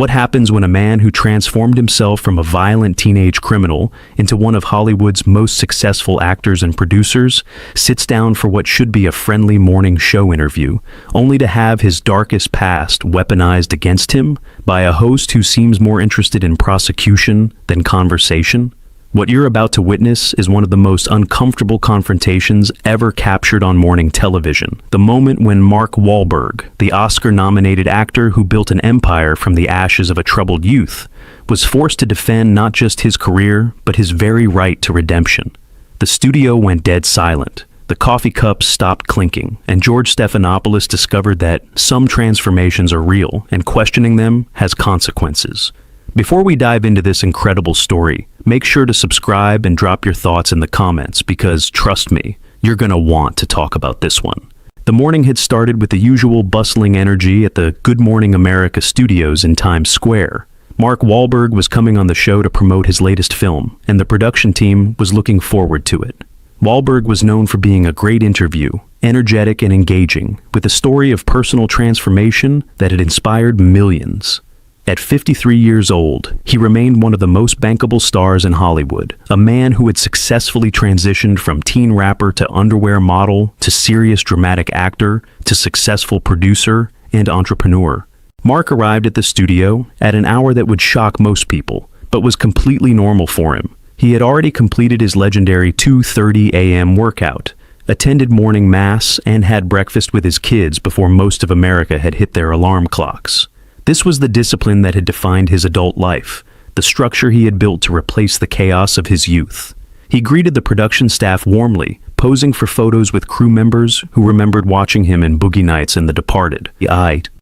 What happens when a man who transformed himself from a violent teenage criminal into one of Hollywood's most successful actors and producers sits down for what should be a friendly morning show interview, only to have his darkest past weaponized against him by a host who seems more interested in prosecution than conversation? What you're about to witness is one of the most uncomfortable confrontations ever captured on morning television. The moment when Mark Wahlberg, the Oscar-nominated actor who built an empire from the ashes of a troubled youth, was forced to defend not just his career, but his very right to redemption. The studio went dead silent. The coffee cups stopped clinking, and George Stephanopoulos discovered that some transformations are real, and questioning them has consequences. Before we dive into this incredible story, make sure to subscribe and drop your thoughts in the comments because, trust me, you're gonna want to talk about this one. The morning had started with the usual bustling energy at the Good Morning America studios in Times Square. Mark Wahlberg was coming on the show to promote his latest film, and the production team was looking forward to it. Wahlberg was known for being a great interview, energetic and engaging, with a story of personal transformation that had inspired millions. At 53 years old, he remained one of the most bankable stars in Hollywood, a man who had successfully transitioned from teen rapper to underwear model to serious dramatic actor to successful producer and entrepreneur. Mark arrived at the studio at an hour that would shock most people, but was completely normal for him. He had already completed his legendary 2:30 a.m. workout, attended morning mass, and had breakfast with his kids before most of America had hit their alarm clocks. This was the discipline that had defined his adult life, the structure he had built to replace the chaos of his youth. He greeted the production staff warmly, posing for photos with crew members who remembered watching him in Boogie Nights and The Departed.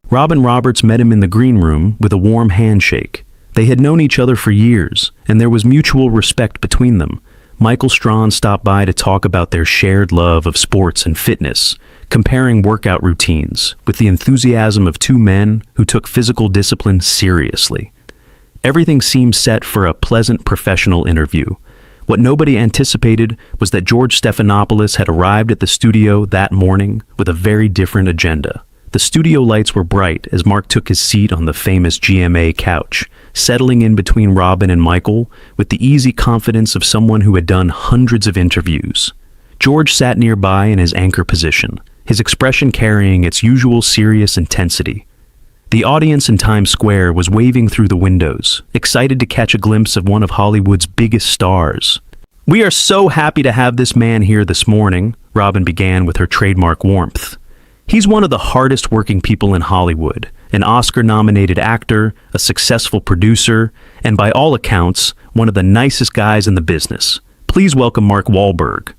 Robin Roberts met him in the green room with a warm handshake. They had known each other for years, and there was mutual respect between them. Michael Strahan stopped by to talk about their shared love of sports and fitness, comparing workout routines with the enthusiasm of two men who took physical discipline seriously. Everything seemed set for a pleasant professional interview. What nobody anticipated was that George Stephanopoulos had arrived at the studio that morning with a very different agenda. The studio lights were bright as Mark took his seat on the famous GMA couch, settling in between Robin and Michael with the easy confidence of someone who had done hundreds of interviews. George sat nearby in his anchor position, his expression carrying its usual serious intensity. The audience in Times Square was waving through the windows, excited to catch a glimpse of one of Hollywood's biggest stars. "We are so happy to have this man here this morning," Robin began with her trademark warmth. "He's one of the hardest working people in Hollywood, an Oscar-nominated actor, a successful producer, and by all accounts, one of the nicest guys in the business. Please welcome Mark Wahlberg."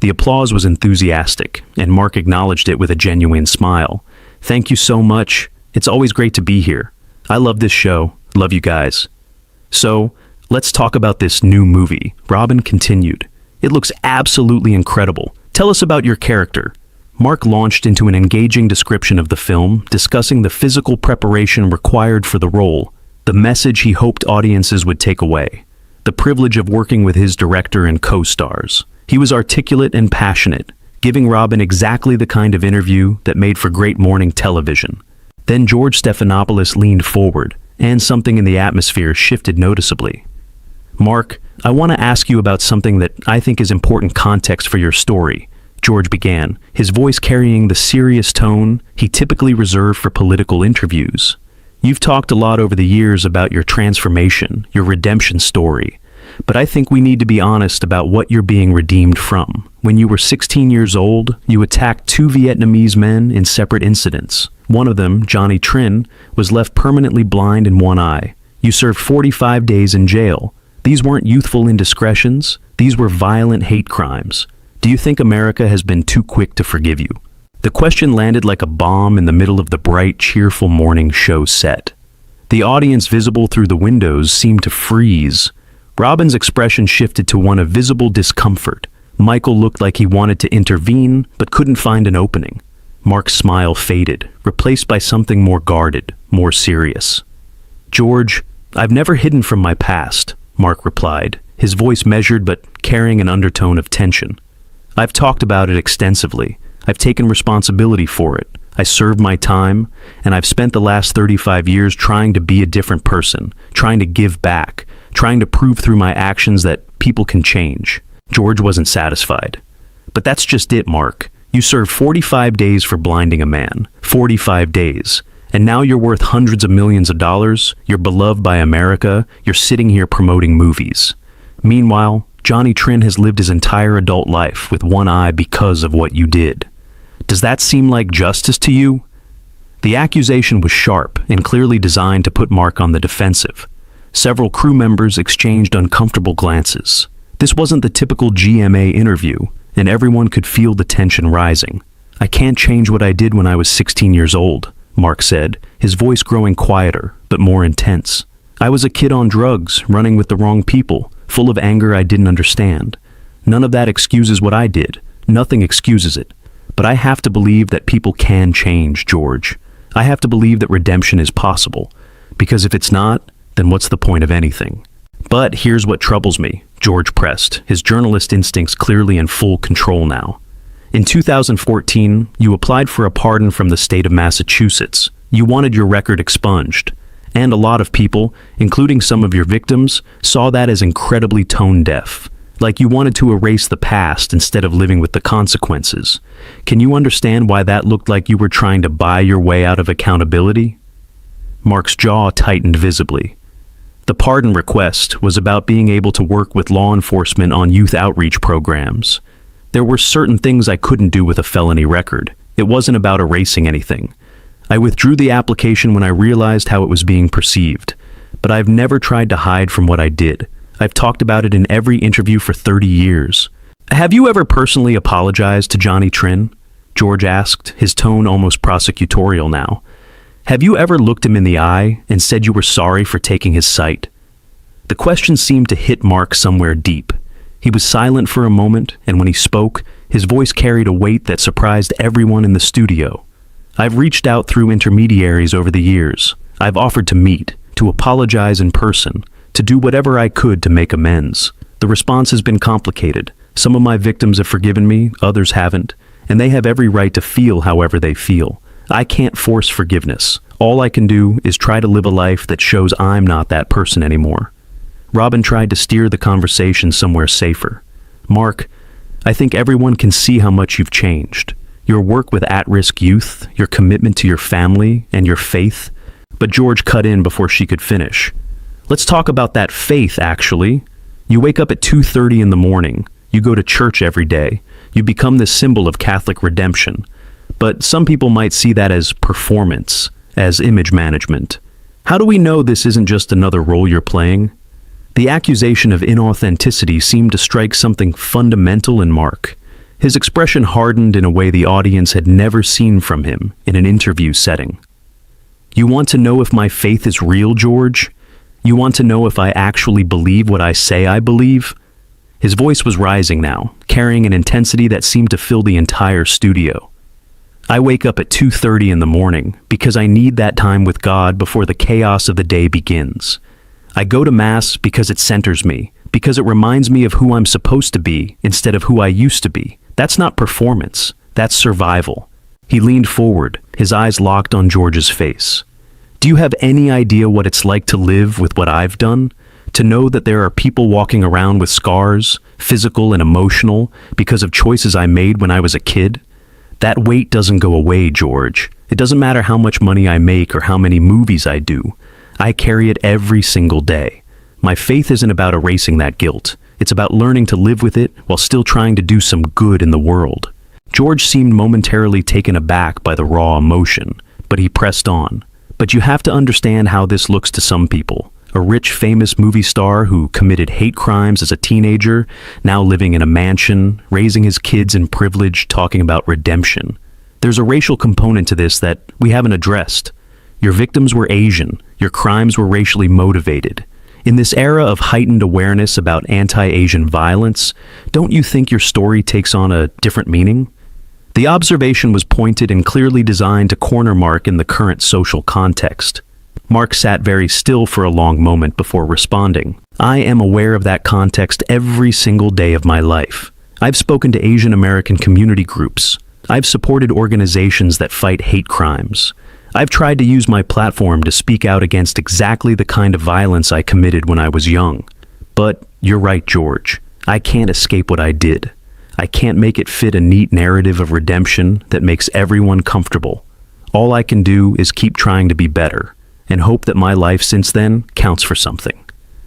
The applause was enthusiastic, and Mark acknowledged it with a genuine smile. "Thank you so much. It's always great to be here. I love this show. Love you guys." "So, let's talk about this new movie," Robin continued. "It looks absolutely incredible. Tell us about your character." Mark launched into an engaging description of the film, discussing the physical preparation required for the role, the message he hoped audiences would take away, the privilege of working with his director and co-stars. He was articulate and passionate, giving Robin exactly the kind of interview that made for great morning television. Then George Stephanopoulos leaned forward, and something in the atmosphere shifted noticeably. "Mark, I want to ask you about something that I think is important context for your story," George began, his voice carrying the serious tone he typically reserved for political interviews. "You've talked a lot over the years about your transformation, your redemption story, but I think we need to be honest about what you're being redeemed from. When you were 16 years old, you attacked two Vietnamese men in separate incidents. One of them, Johnny Trin, was left permanently blind in one eye. You served 45 days in jail. These weren't youthful indiscretions, these were violent hate crimes. Do you think America has been too quick to forgive you?" The question landed like a bomb in the middle of the bright, cheerful morning show set. The audience visible through the windows seemed to freeze. Robin's expression shifted to one of visible discomfort. Michael looked like he wanted to intervene, but couldn't find an opening. Mark's smile faded, replaced by something more guarded, more serious. "George, I've never hidden from my past," Mark replied, his voice measured but carrying an undertone of tension. "I've talked about it extensively. I've taken responsibility for it. I served my time, and I've spent the last 35 years trying to be a different person, trying to give back, trying to prove through my actions that people can change. George wasn't satisfied. But that's just it, Mark. You served 45 days for blinding a man. 45 days. And now you're worth hundreds of millions of dollars, you're beloved by America, you're sitting here promoting movies. Meanwhile, Johnny Trin has lived his entire adult life with one eye because of what you did. Does that seem like justice to you? The accusation was sharp and clearly designed to put Mark on the defensive. Several crew members exchanged uncomfortable glances. This wasn't the typical GMA interview, and everyone could feel the tension rising. I can't change what I did when I was 16 years old, Mark said, his voice growing quieter but more intense. I was a kid on drugs, running with the wrong people, full of anger I didn't understand. None of that excuses what I did. Nothing excuses it. But I have to believe that people can change, George. I have to believe that redemption is possible. Because if it's not, then what's the point of anything? But here's what troubles me, George pressed, his journalist instincts clearly in full control now. In 2014, you applied for a pardon from the state of Massachusetts. You wanted your record expunged. And a lot of people, including some of your victims, saw that as incredibly tone-deaf. Like you wanted to erase the past instead of living with the consequences. Can you understand why that looked like you were trying to buy your way out of accountability? Mark's jaw tightened visibly. The pardon request was about being able to work with law enforcement on youth outreach programs. There were certain things I couldn't do with a felony record. It wasn't about erasing anything. I withdrew the application when I realized how it was being perceived. But I've never tried to hide from what I did. I've talked about it in every interview for 30 years. Have you ever personally apologized to Johnny Trin? George asked, his tone almost prosecutorial now. Have you ever looked him in the eye and said you were sorry for taking his sight? The question seemed to hit Mark somewhere deep. He was silent for a moment, and when he spoke, his voice carried a weight that surprised everyone in the studio. I've reached out through intermediaries over the years. I've offered to meet, to apologize in person, to do whatever I could to make amends. The response has been complicated. Some of my victims have forgiven me, others haven't, and they have every right to feel however they feel. I can't force forgiveness. All I can do is try to live a life that shows I'm not that person anymore. Robin tried to steer the conversation somewhere safer. Mark, I think everyone can see how much you've changed. Your work with at-risk youth, your commitment to your family, and your faith. But George cut in before she could finish. Let's talk about that faith, actually. You wake up at 2:30 in the morning. You go to church every day. You become this symbol of Catholic redemption. But some people might see that as performance, as image management. How do we know this isn't just another role you're playing? The accusation of inauthenticity seemed to strike something fundamental in Mark. His expression hardened in a way the audience had never seen from him in an interview setting. You want to know if my faith is real, George? You want to know if I actually believe what I say I believe? His voice was rising now, carrying an intensity that seemed to fill the entire studio. I wake up at 2:30 in the morning because I need that time with God before the chaos of the day begins. I go to Mass because it centers me, because it reminds me of who I'm supposed to be instead of who I used to be. That's not performance, that's survival. He leaned forward, his eyes locked on George's face. Do you have any idea what it's like to live with what I've done? To know that there are people walking around with scars, physical and emotional, because of choices I made when I was a kid? That weight doesn't go away, George. It doesn't matter how much money I make or how many movies I do. I carry it every single day. My faith isn't about erasing that guilt. It's about learning to live with it while still trying to do some good in the world. George seemed momentarily taken aback by the raw emotion, but he pressed on. But you have to understand how this looks to some people. A rich, famous movie star who committed hate crimes as a teenager, now living in a mansion, raising his kids in privilege, talking about redemption. There's a racial component to this that we haven't addressed. Your victims were Asian. Your crimes were racially motivated. In this era of heightened awareness about anti-Asian violence, don't you think your story takes on a different meaning? The observation was pointed and clearly designed to corner Mark in the current social context. Mark sat very still for a long moment before responding. I am aware of that context every single day of my life. I've spoken to Asian American community groups. I've supported organizations that fight hate crimes. I've tried to use my platform to speak out against exactly the kind of violence I committed when I was young. But you're right, George. I can't escape what I did. I can't make it fit a neat narrative of redemption that makes everyone comfortable. All I can do is keep trying to be better and hope that my life since then counts for something.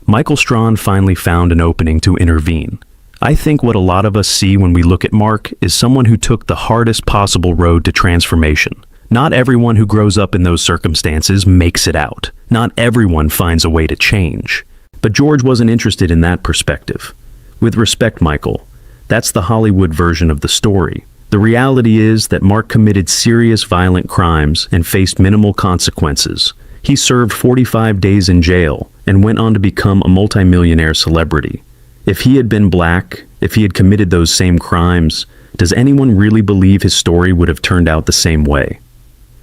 Michael Strawn finally found an opening to intervene. I think what a lot of us see when we look at Mark is someone who took the hardest possible road to transformation. Not everyone who grows up in those circumstances makes it out. Not everyone finds a way to change. But George wasn't interested in that perspective. With respect, Michael, that's the Hollywood version of the story. The reality is that Mark committed serious violent crimes and faced minimal consequences. He served 45 days in jail and went on to become a multimillionaire celebrity. If he had been black, if he had committed those same crimes, does anyone really believe his story would have turned out the same way?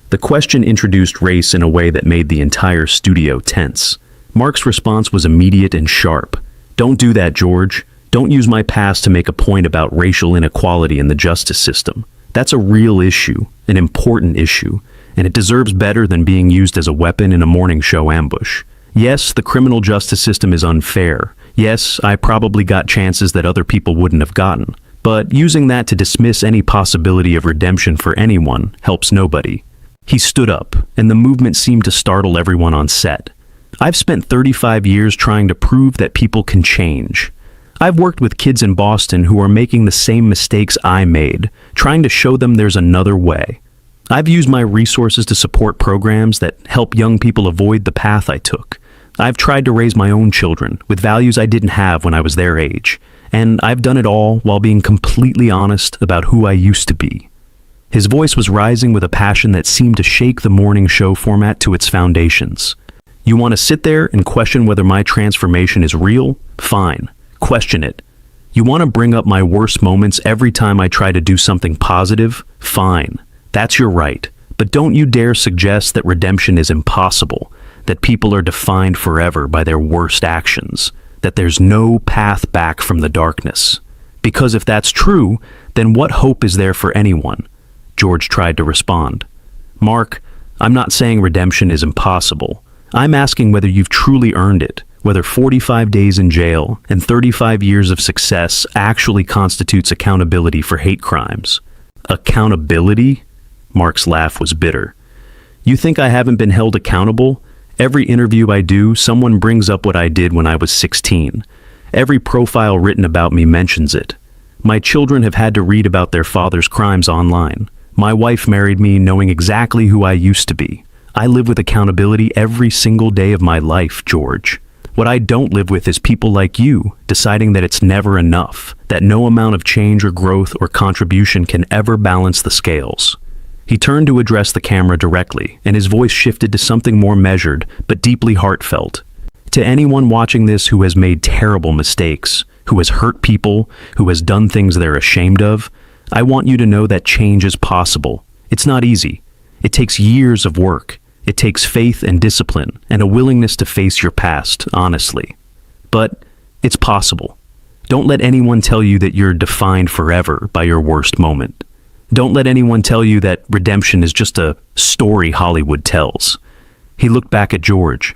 The question introduced race in a way that made the entire studio tense. Mark's response was immediate and sharp. "Don't do that, George. Don't use my past to make a point about racial inequality in the justice system. That's a real issue, an important issue, and it deserves better than being used as a weapon in a morning show ambush. Yes, the criminal justice system is unfair. Yes, I probably got chances that other people wouldn't have gotten. But using that to dismiss any possibility of redemption for anyone helps nobody." He stood up, and the movement seemed to startle everyone on set. "I've spent 35 years trying to prove that people can change. I've worked with kids in Boston who are making the same mistakes I made, trying to show them there's another way. I've used my resources to support programs that help young people avoid the path I took. I've tried to raise my own children with values I didn't have when I was their age, and I've done it all while being completely honest about who I used to be." His voice was rising with a passion that seemed to shake the morning show format to its foundations. "You want to sit there and question whether my transformation is real? Fine. Question it. You want to bring up my worst moments every time I try to do something positive? Fine. That's your right. But don't you dare suggest that redemption is impossible, that people are defined forever by their worst actions, that there's no path back from the darkness. Because if that's true, then what hope is there for anyone?" George tried to respond. "Mark, I'm not saying redemption is impossible. I'm asking whether you've truly earned it, whether 45 days in jail and 35 years of success actually constitutes accountability for hate crimes." "Accountability?" Mark's laugh was bitter. "You think I haven't been held accountable? Every interview I do, someone brings up what I did when I was 16. Every profile written about me mentions it. My children have had to read about their father's crimes online. My wife married me knowing exactly who I used to be. I live with accountability every single day of my life, George. What I don't live with is people like you deciding that it's never enough, that no amount of change or growth or contribution can ever balance the scales." He turned to address the camera directly, and his voice shifted to something more measured but deeply heartfelt. "To anyone watching this who has made terrible mistakes, who has hurt people, who has done things they're ashamed of, I want you to know that change is possible. It's not easy. It takes years of work. It takes faith and discipline and a willingness to face your past, honestly. But it's possible. Don't let anyone tell you that you're defined forever by your worst moment. Don't let anyone tell you that redemption is just a story Hollywood tells." He looked back at George.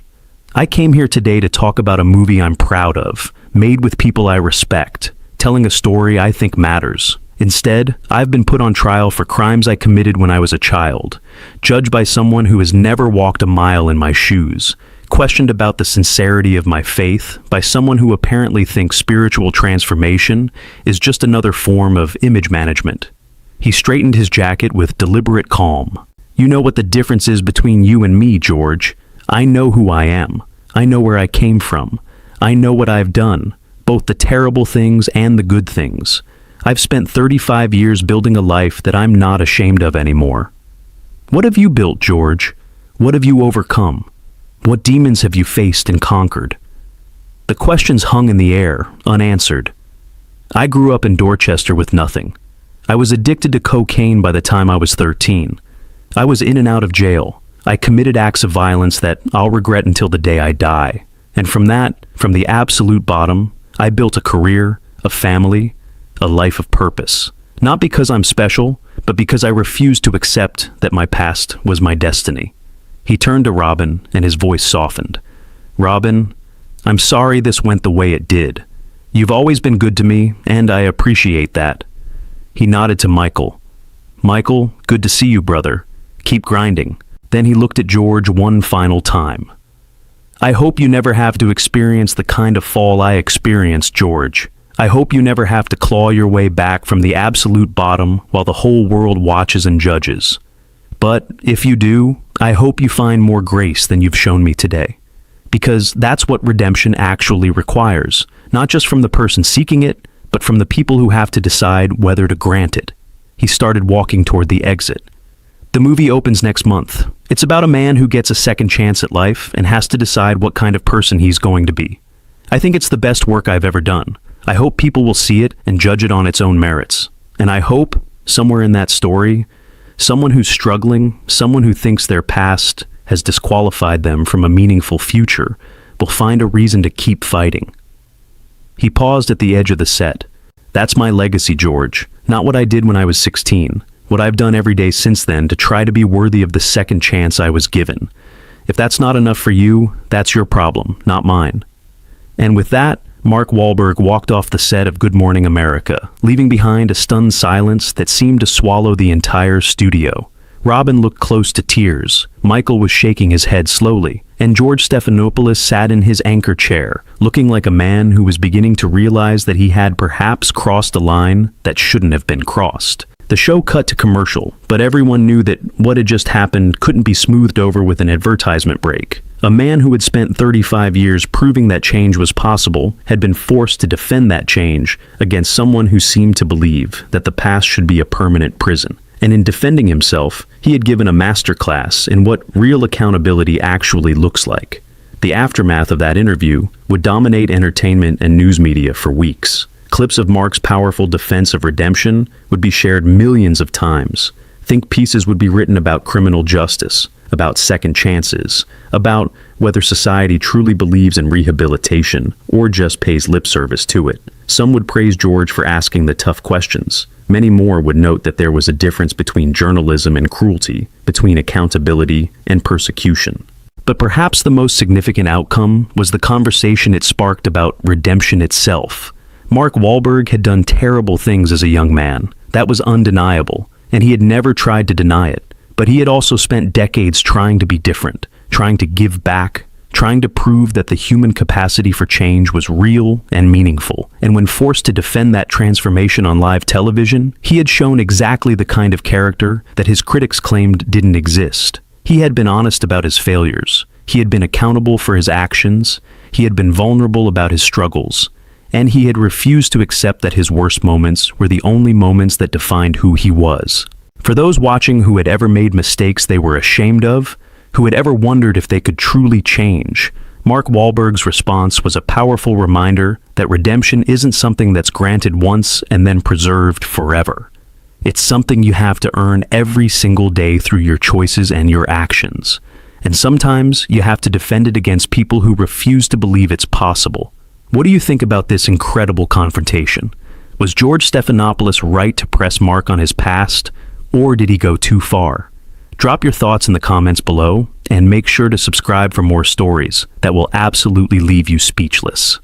"I came here today to talk about a movie I'm proud of, made with people I respect, telling a story I think matters. Instead, I've been put on trial for crimes I committed when I was a child, judged by someone who has never walked a mile in my shoes, questioned about the sincerity of my faith by someone who apparently thinks spiritual transformation is just another form of image management." He straightened his jacket with deliberate calm. "You know what the difference is between you and me, George. I know who I am. I know where I came from. I know what I've done, both the terrible things and the good things. I've spent 35 years building a life that I'm not ashamed of anymore. What have you built, George? What have you overcome? What demons have you faced and conquered?" The questions hung in the air, unanswered. "I grew up in Dorchester with nothing. I was addicted to cocaine by the time I was 13. I was in and out of jail. I committed acts of violence that I'll regret until the day I die. And from the absolute bottom, I built a career, a family, a life of purpose. Not because I'm special, but because I refused to accept that my past was my destiny. He turned to Robin, and his voice softened. Robin, I'm sorry this went the way it did. You've always been good to me, and I appreciate that. He nodded to Michael. Michael, good to see you, brother. Keep grinding. Then he looked at George one final time. I hope you never have to experience the kind of fall I experienced, George. I hope you never have to claw your way back from the absolute bottom while the whole world watches and judges. But if you do, I hope you find more grace than you've shown me today. Because that's what redemption actually requires, not just from the person seeking it, but from the people who have to decide whether to grant it. He started walking toward the exit. The movie opens next month. It's about a man who gets a second chance at life and has to decide what kind of person he's going to be. I think it's the best work I've ever done. I hope people will see it and judge it on its own merits. And I hope, somewhere in that story, someone who's struggling, someone who thinks their past has disqualified them from a meaningful future, will find a reason to keep fighting. He paused at the edge of the set. That's my legacy, George. Not what I did when I was 16. What I've done every day since then to try to be worthy of the second chance I was given. If that's not enough for you, that's your problem, not mine. And with that, Mark Wahlberg walked off the set of Good Morning America, leaving behind a stunned silence that seemed to swallow the entire studio. Robin looked close to tears, Michael was shaking his head slowly, and George Stephanopoulos sat in his anchor chair, looking like a man who was beginning to realize that he had perhaps crossed a line that shouldn't have been crossed. The show cut to commercial, but everyone knew that what had just happened couldn't be smoothed over with an advertisement break. A man who had spent 35 years proving that change was possible had been forced to defend that change against someone who seemed to believe that the past should be a permanent prison. And in defending himself, he had given a masterclass in what real accountability actually looks like. The aftermath of that interview would dominate entertainment and news media for weeks. Clips of Mark's powerful defense of redemption would be shared millions of times. Think pieces would be written about criminal justice, about second chances, about whether society truly believes in rehabilitation or just pays lip service to it. Some would praise George for asking the tough questions. Many more would note that there was a difference between journalism and cruelty, between accountability and persecution. But perhaps the most significant outcome was the conversation it sparked about redemption itself. Mark Wahlberg had done terrible things as a young man. That was undeniable, and he had never tried to deny it. But he had also spent decades trying to be different, trying to give back, trying to prove that the human capacity for change was real and meaningful. And when forced to defend that transformation on live television, he had shown exactly the kind of character that his critics claimed didn't exist. He had been honest about his failures. He had been accountable for his actions. He had been vulnerable about his struggles. And he had refused to accept that his worst moments were the only moments that defined who he was. For those watching who had ever made mistakes they were ashamed of, who had ever wondered if they could truly change, Mark Wahlberg's response was a powerful reminder that redemption isn't something that's granted once and then preserved forever. It's something you have to earn every single day through your choices and your actions. And sometimes you have to defend it against people who refuse to believe it's possible. What do you think about this incredible confrontation? Was George Stephanopoulos right to press Mark on his past, or did he go too far? Drop your thoughts in the comments below, and make sure to subscribe for more stories that will absolutely leave you speechless.